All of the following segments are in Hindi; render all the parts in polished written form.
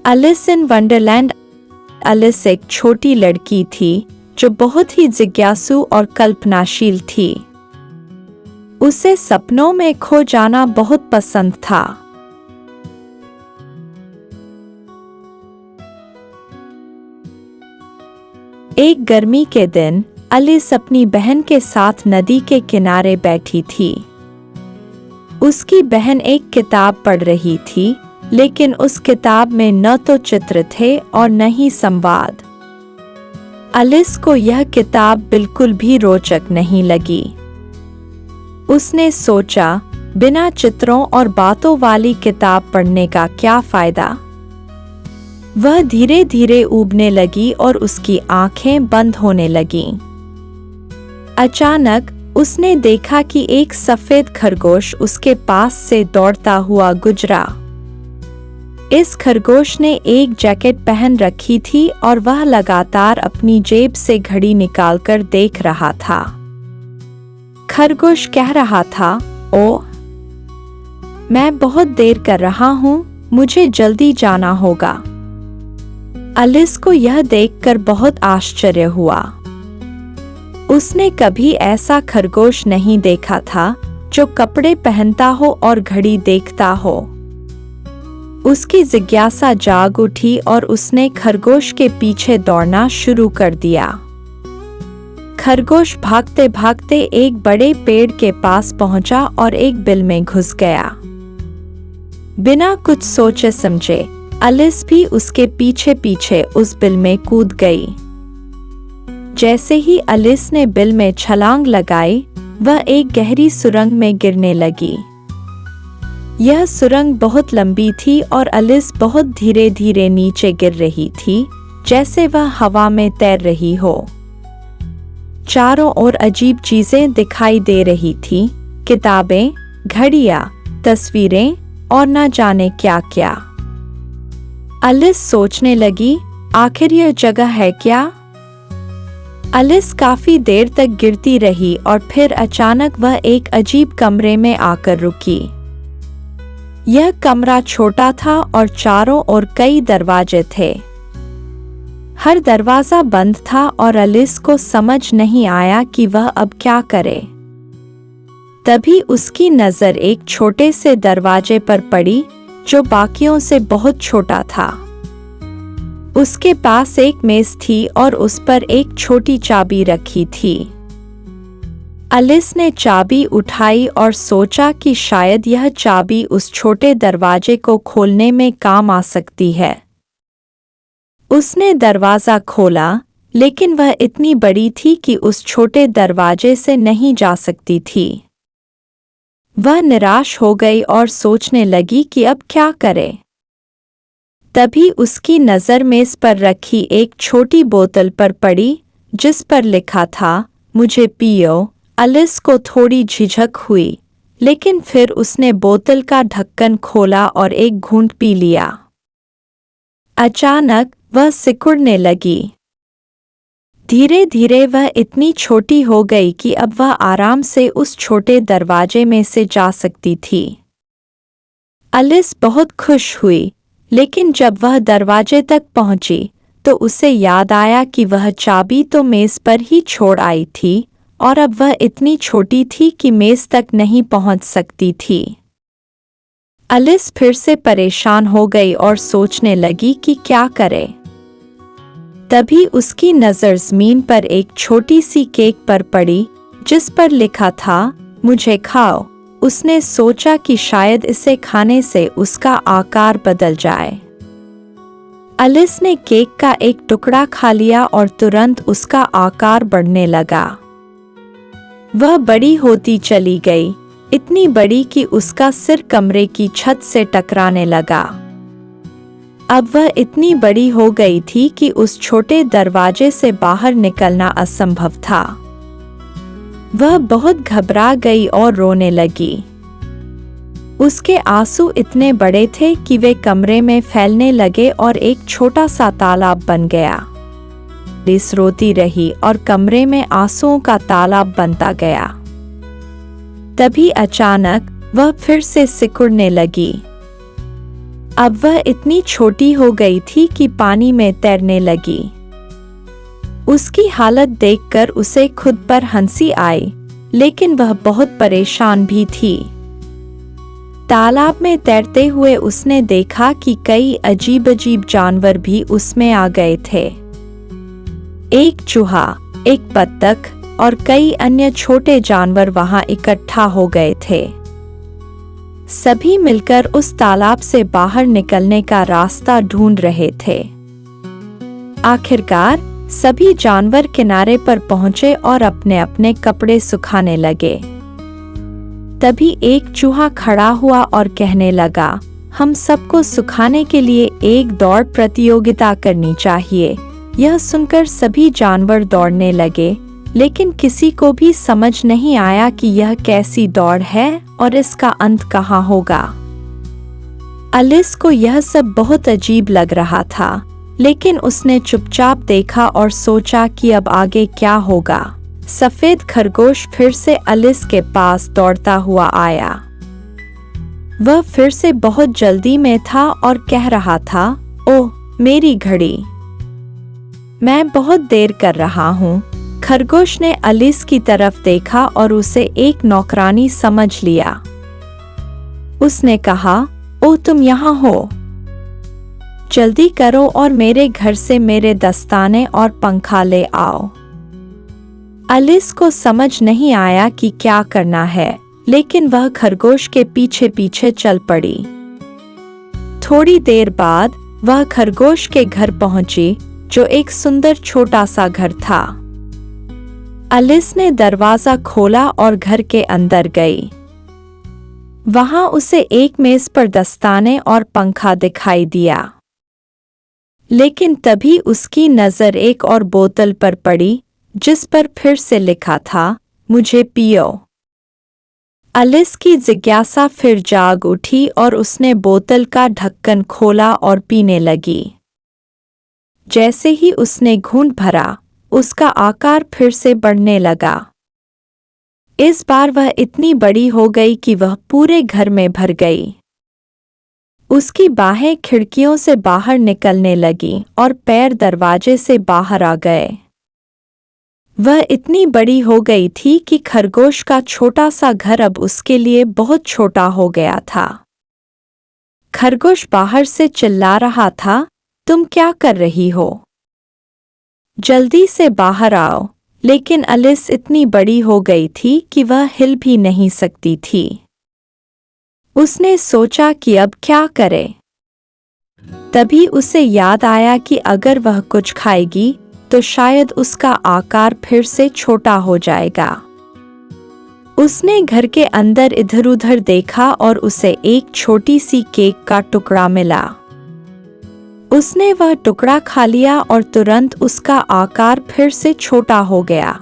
Alice in Wonderland. एलिस एक छोटी लड़की थी जो बहुत ही जिज्ञासु और कल्पनाशील थी। उसे सपनों में खो जाना बहुत पसंद था। एक गर्मी के दिन एलिस अपनी बहन के साथ नदी के किनारे बैठी थी। उसकी बहन एक किताब पढ़ रही थी, लेकिन उस किताब में न तो चित्र थे और न ही संवाद। एलिस को यह किताब बिल्कुल भी रोचक नहीं लगी। उसने सोचा, बिना चित्रों और बातों वाली किताब पढ़ने का क्या फायदा। वह धीरे धीरे ऊबने लगी और उसकी आंखें बंद होने लगीं। अचानक उसने देखा कि एक सफेद खरगोश उसके पास से दौड़ता हुआ गुजरा। इस खरगोश ने एक जैकेट पहन रखी थी और वह लगातार अपनी जेब से घड़ी निकालकर देख रहा था। खरगोश कह रहा था, "ओह, मैं बहुत देर कर रहा हूँ, मुझे जल्दी जाना होगा।" एलिस को यह देखकर बहुत आश्चर्य हुआ। उसने कभी ऐसा खरगोश नहीं देखा था जो कपड़े पहनता हो और घड़ी देखता हो। उसकी जिज्ञासा जाग उठी और उसने खरगोश के पीछे दौड़ना शुरू कर दिया। खरगोश भागते भागते एक बड़े पेड़ के पास पहुंचा और एक बिल में घुस गया। बिना कुछ सोचे समझे एलिस भी उसके पीछे पीछे उस बिल में कूद गई। जैसे ही एलिस ने बिल में छलांग लगाई, वह एक गहरी सुरंग में गिरने लगी। यह सुरंग बहुत लंबी थी और एलिस बहुत धीरे धीरे नीचे गिर रही थी, जैसे वह हवा में तैर रही हो। चारों ओर अजीब चीजें दिखाई दे रही थीं, किताबें, घड़ियां, तस्वीरें और न जाने क्या क्या। एलिस सोचने लगी, आखिर यह जगह है क्या? एलिस काफी देर तक गिरती रही और फिर अचानक वह एक अजीब कमरे में आकर रुकी। यह कमरा छोटा था और चारों ओर कई दरवाजे थे। हर दरवाजा बंद था और एलिस को समझ नहीं आया कि वह अब क्या करे। तभी उसकी नजर एक छोटे से दरवाजे पर पड़ी जो बाकियों से बहुत छोटा था। उसके पास एक मेज थी और उस पर एक छोटी चाबी रखी थी। एलिस ने चाबी उठाई और सोचा कि शायद यह चाबी उस छोटे दरवाजे को खोलने में काम आ सकती है। उसने दरवाजा खोला, लेकिन वह इतनी बड़ी थी कि उस छोटे दरवाजे से नहीं जा सकती थी। वह निराश हो गई और सोचने लगी कि अब क्या करे। तभी उसकी नज़र मेज पर रखी एक छोटी बोतल पर पड़ी, जिस पर लिखा था, "मुझे पियो।" एलिस को थोड़ी झिझक हुई, लेकिन फिर उसने बोतल का ढक्कन खोला और एक घूंट पी लिया। अचानक वह सिकुड़ने लगी। धीरे धीरे वह इतनी छोटी हो गई कि अब वह आराम से उस छोटे दरवाजे में से जा सकती थी। एलिस बहुत खुश हुई, लेकिन जब वह दरवाजे तक पहुंची तो उसे याद आया कि वह चाबी तो मेज पर ही छोड़ आई थी और अब वह इतनी छोटी थी कि मेज तक नहीं पहुंच सकती थी। एलिस फिर से परेशान हो गई और सोचने लगी कि क्या करे। तभी उसकी नज़र ज़मीन पर एक छोटी सी केक पर पड़ी, जिस पर लिखा था, "मुझे खाओ।" उसने सोचा कि शायद इसे खाने से उसका आकार बदल जाए। एलिस ने केक का एक टुकड़ा खा लिया और तुरंत उसका आकार बढ़ने लगा। वह बड़ी होती चली गई, इतनी बड़ी कि उसका सिर कमरे की छत से टकराने लगा। अब वह इतनी बड़ी हो गई थी कि उस छोटे दरवाजे से बाहर निकलना असंभव था। वह बहुत घबरा गई और रोने लगी। उसके आंसू इतने बड़े थे कि वे कमरे में फैलने लगे और एक छोटा सा तालाब बन गया। एलिस रोती रही और कमरे में आंसुओं का तालाब बनता गया। तभी अचानक वह फिर से सिकुड़ने लगी। अब वह इतनी छोटी हो गई थी कि पानी में तैरने लगी। उसकी हालत देखकर उसे खुद पर हंसी आई, लेकिन वह बहुत परेशान भी थी। तालाब में तैरते हुए उसने देखा कि कई अजीब-अजीब जानवर भी उसमें आ गए थे। एक चूहा, एक बत्तख और कई अन्य छोटे जानवर वहां इकट्ठा हो गए थे। सभी मिलकर उस तालाब से बाहर निकलने का रास्ता ढूंढ रहे थे। आखिरकार सभी जानवर किनारे पर पहुंचे और अपने अपने कपड़े सुखाने लगे। तभी एक चूहा खड़ा हुआ और कहने लगा, हम सबको सुखाने के लिए एक दौड़ प्रतियोगिता करनी चाहिए। यह सुनकर सभी जानवर दौड़ने लगे, लेकिन किसी को भी समझ नहीं आया कि यह कैसी दौड़ है और इसका अंत कहाँ होगा। एलिस को यह सब बहुत अजीब लग रहा था, लेकिन उसने चुपचाप देखा और सोचा कि अब आगे क्या होगा। सफेद खरगोश फिर से एलिस के पास दौड़ता हुआ आया। वह फिर से बहुत जल्दी में था और कह रहा था, ओह मेरी घड़ी, मैं बहुत देर कर रहा हूँ। खरगोश ने एलिस की तरफ देखा और उसे एक नौकरानी समझ लिया। उसने कहा, ओह तुम यहाँ हो, जल्दी करो और मेरे घर से मेरे दस्ताने और पंखा ले आओ। एलिस को समझ नहीं आया कि क्या करना है, लेकिन वह खरगोश के पीछे पीछे चल पड़ी। थोड़ी देर बाद वह खरगोश के घर पहुंची, जो एक सुंदर छोटा सा घर था। एलिस ने दरवाजा खोला और घर के अंदर गई। वहां उसे एक मेज पर दस्ताने और पंखा दिखाई दिया, लेकिन तभी उसकी नजर एक और बोतल पर पड़ी, जिस पर फिर से लिखा था, मुझे पियो। एलिस की जिज्ञासा फिर जाग उठी और उसने बोतल का ढक्कन खोला और पीने लगी। जैसे ही उसने घूंट भरा, उसका आकार फिर से बढ़ने लगा। इस बार वह इतनी बड़ी हो गई कि वह पूरे घर में भर गई। उसकी बाहें खिड़कियों से बाहर निकलने लगीं और पैर दरवाजे से बाहर आ गए। वह इतनी बड़ी हो गई थी कि खरगोश का छोटा सा घर अब उसके लिए बहुत छोटा हो गया था। खरगोश बाहर से चिल्ला रहा था, तुम क्या कर रही हो? जल्दी से बाहर आओ। लेकिन एलिस इतनी बड़ी हो गई थी कि वह हिल भी नहीं सकती थी। उसने सोचा कि अब क्या करे। तभी उसे याद आया कि अगर वह कुछ खाएगी तो शायद उसका आकार फिर से छोटा हो जाएगा। उसने घर के अंदर इधर-उधर देखा और उसे एक छोटी सी केक का टुकड़ा मिला। उसने वह टुकड़ा खा लिया और तुरंत उसका आकार फिर से छोटा हो गया।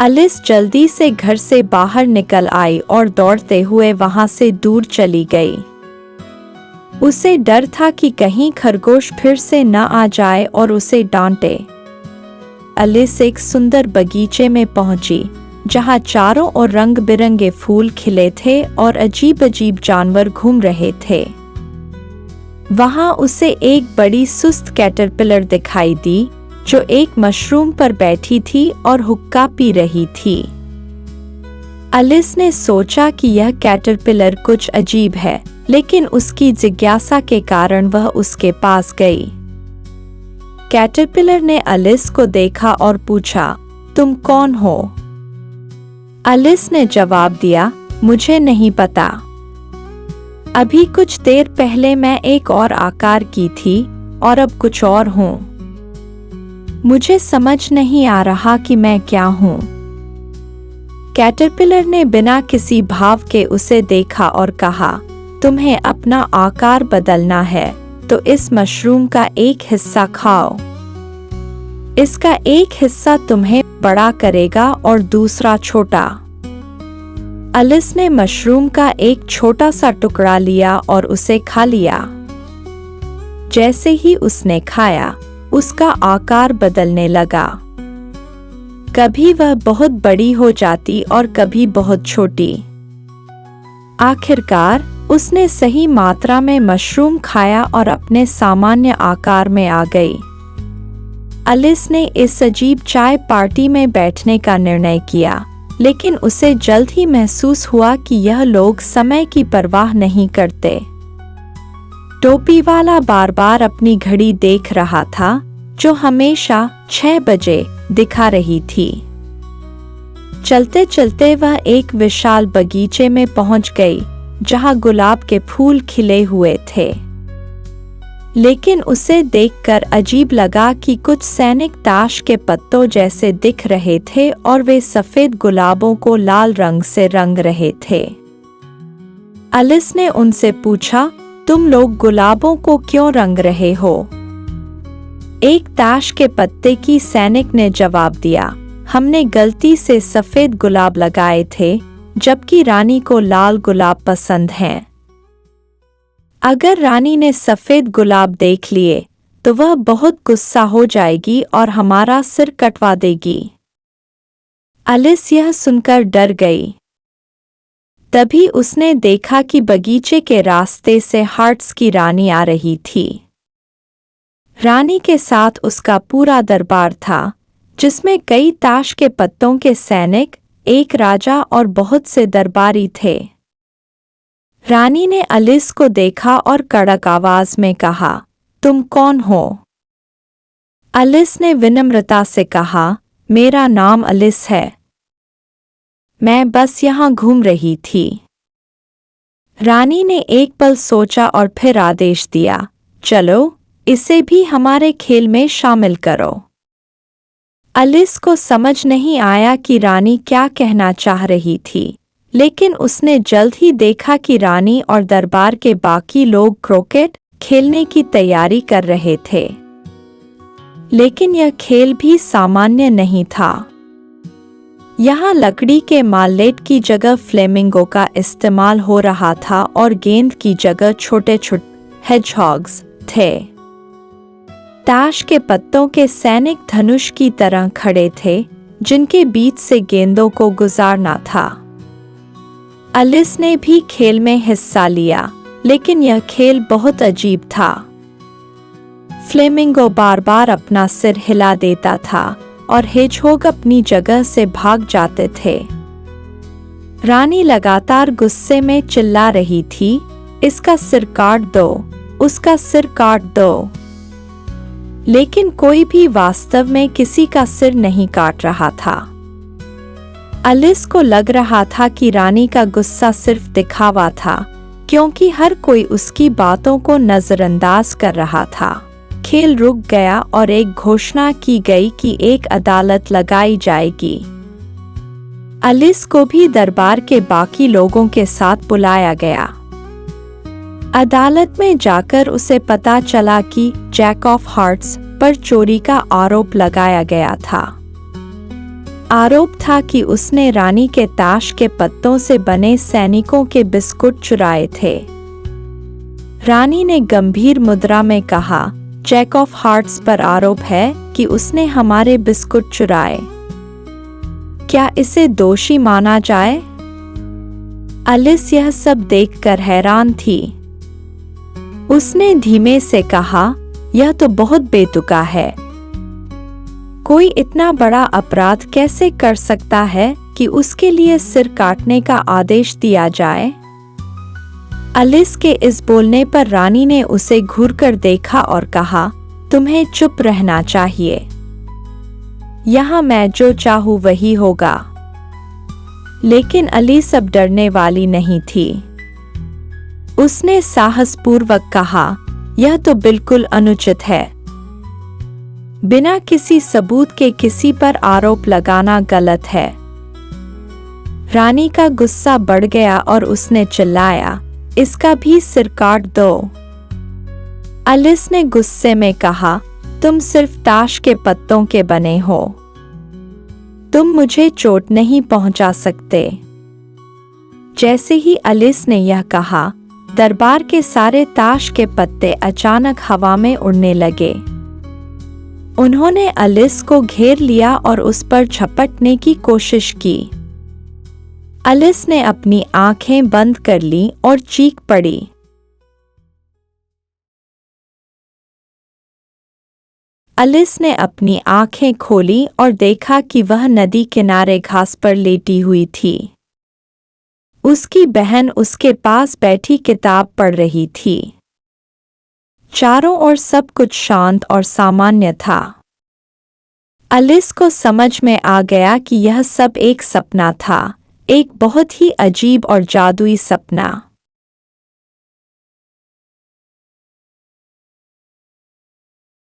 एलिस जल्दी से घर से बाहर निकल आई और दौड़ते हुए वहां से दूर चली गई। उसे डर था कि कहीं खरगोश फिर से न आ जाए और उसे डांटे। एलिस एक सुंदर बगीचे में पहुंची, जहां चारों ओर रंग बिरंगे फूल खिले थे और अजीब-अजीब जानवर घूम रहे थे। वहां उसे एक बड़ी सुस्त कैटरपिलर दिखाई दी, जो एक मशरूम पर बैठी थी और हुक्का पी रही थी। एलिस ने सोचा कि यह कैटरपिलर कुछ अजीब है, लेकिन उसकी जिज्ञासा के कारण वह उसके पास गई। कैटरपिलर ने एलिस को देखा और पूछा, तुम कौन हो? एलिस ने जवाब दिया, मुझे नहीं पता। अभी कुछ देर पहले मैं एक और आकार की थी और अब कुछ और हूँ। मुझे समझ नहीं आ रहा कि मैं क्या हूँ। कैटरपिलर ने बिना किसी भाव के उसे देखा और कहा, तुम्हें अपना आकार बदलना है तो इस मशरूम का एक हिस्सा खाओ। इसका एक हिस्सा तुम्हें बड़ा करेगा और दूसरा छोटा। एलिस ने मशरूम का एक छोटा सा टुकड़ा लिया और उसे खा लिया। जैसे ही उसने खाया, उसका आकार बदलने लगा। कभी वह बहुत बड़ी हो जाती और कभी बहुत छोटी। आखिरकार उसने सही मात्रा में मशरूम खाया और अपने सामान्य आकार में आ गई। एलिस ने इस अजीब चाय पार्टी में बैठने का निर्णय किया, लेकिन उसे जल्द ही महसूस हुआ कि यह लोग समय की परवाह नहीं करते। टोपी वाला बार बार अपनी घड़ी देख रहा था, जो हमेशा 6 बजे दिखा रही थी। चलते चलते वह एक विशाल बगीचे में पहुंच गई, जहां गुलाब के फूल खिले हुए थे। लेकिन उसे देखकर अजीब लगा कि कुछ सैनिक ताश के पत्तों जैसे दिख रहे थे और वे सफेद गुलाबों को लाल रंग से रंग रहे थे। एलिस ने उनसे पूछा, तुम लोग गुलाबों को क्यों रंग रहे हो? एक ताश के पत्ते की सैनिक ने जवाब दिया, हमने गलती से सफेद गुलाब लगाए थे, जबकि रानी को लाल गुलाब पसंद हैं। अगर रानी ने सफेद गुलाब देख लिए तो वह बहुत गुस्सा हो जाएगी और हमारा सिर कटवा देगी। एलिस यह सुनकर डर गई। तभी उसने देखा कि बगीचे के रास्ते से हार्ट्स की रानी आ रही थी। रानी के साथ उसका पूरा दरबार था, जिसमें कई ताश के पत्तों के सैनिक, एक राजा और बहुत से दरबारी थे। रानी ने एलिस को देखा और कड़क आवाज में कहा, तुम कौन हो? एलिस ने विनम्रता से कहा, मेरा नाम एलिस है। मैं बस यहाँ घूम रही थी। रानी ने एक पल सोचा और फिर आदेश दिया, चलो, इसे भी हमारे खेल में शामिल करो। एलिस को समझ नहीं आया कि रानी क्या कहना चाह रही थी, लेकिन उसने जल्द ही देखा कि रानी और दरबार के बाकी लोग क्रिकेट खेलने की तैयारी कर रहे थे। लेकिन यह खेल भी सामान्य नहीं था। यहाँ लकड़ी के माल्लेट की जगह फ्लेमिंगो का इस्तेमाल हो रहा था और गेंद की जगह छोटे छोटे हेजहॉग्स थे। ताश के पत्तों के सैनिक धनुष की तरह खड़े थे, जिनके बीच से गेंदों को गुजारना था। एलिस ने भी खेल में हिस्सा लिया, लेकिन यह खेल बहुत अजीब था। फ्लेमिंगो बार बार अपना सिर हिला देता था और हेजहॉग अपनी जगह से भाग जाते थे। रानी लगातार गुस्से में चिल्ला रही थी, इसका सिर काट दो, उसका सिर काट दो। लेकिन कोई भी वास्तव में किसी का सिर नहीं काट रहा था। एलिस को लग रहा था कि रानी का गुस्सा सिर्फ दिखावा था, क्योंकि हर कोई उसकी बातों को नजरअंदाज कर रहा था। खेल रुक गया और एक घोषणा की गई कि एक अदालत लगाई जाएगी। एलिस को भी दरबार के बाकी लोगों के साथ बुलाया गया। अदालत में जाकर उसे पता चला कि जैक ऑफ हार्ट्स पर चोरी का आरोप लगाया गया था। आरोप था कि उसने रानी के ताश के पत्तों से बने सैनिकों के बिस्कुट चुराए थे। रानी ने गंभीर मुद्रा में कहा, जैक ऑफ हार्ट्स पर आरोप है कि उसने हमारे बिस्कुट चुराए। क्या इसे दोषी माना जाए? एलिस यह सब देखकर हैरान थी। उसने धीमे से कहा, यह तो बहुत बेतुका है। कोई इतना बड़ा अपराध कैसे कर सकता है कि उसके लिए सिर काटने का आदेश दिया जाए? एलिस के इस बोलने पर रानी ने उसे घूरकर देखा और कहा, तुम्हें चुप रहना चाहिए। यहाँ मैं जो चाहूं वही होगा। लेकिन एलिस अब डरने वाली नहीं थी। उसने साहसपूर्वक कहा, यह तो बिल्कुल अनुचित है। बिना किसी सबूत के किसी पर आरोप लगाना गलत है। रानी का गुस्सा बढ़ गया और उसने चिल्लाया, इसका भी सिर काट दो। एलिस ने गुस्से में कहा, तुम सिर्फ ताश के पत्तों के बने हो। तुम मुझे चोट नहीं पहुंचा सकते। जैसे ही एलिस ने यह कहा, दरबार के सारे ताश के पत्ते अचानक हवा में उड़ने लगे। उन्होंने एलिस को घेर लिया और उस पर झपटने की कोशिश की। एलिस ने अपनी आंखें बंद कर ली और चीख पड़ी। एलिस ने अपनी आंखें खोली और देखा कि वह नदी किनारे घास पर लेटी हुई थी। उसकी बहन उसके पास बैठी किताब पढ़ रही थी। चारों ओर सब कुछ शांत और सामान्य था। एलिस को समझ में आ गया कि यह सब एक सपना था, एक बहुत ही अजीब और जादुई सपना।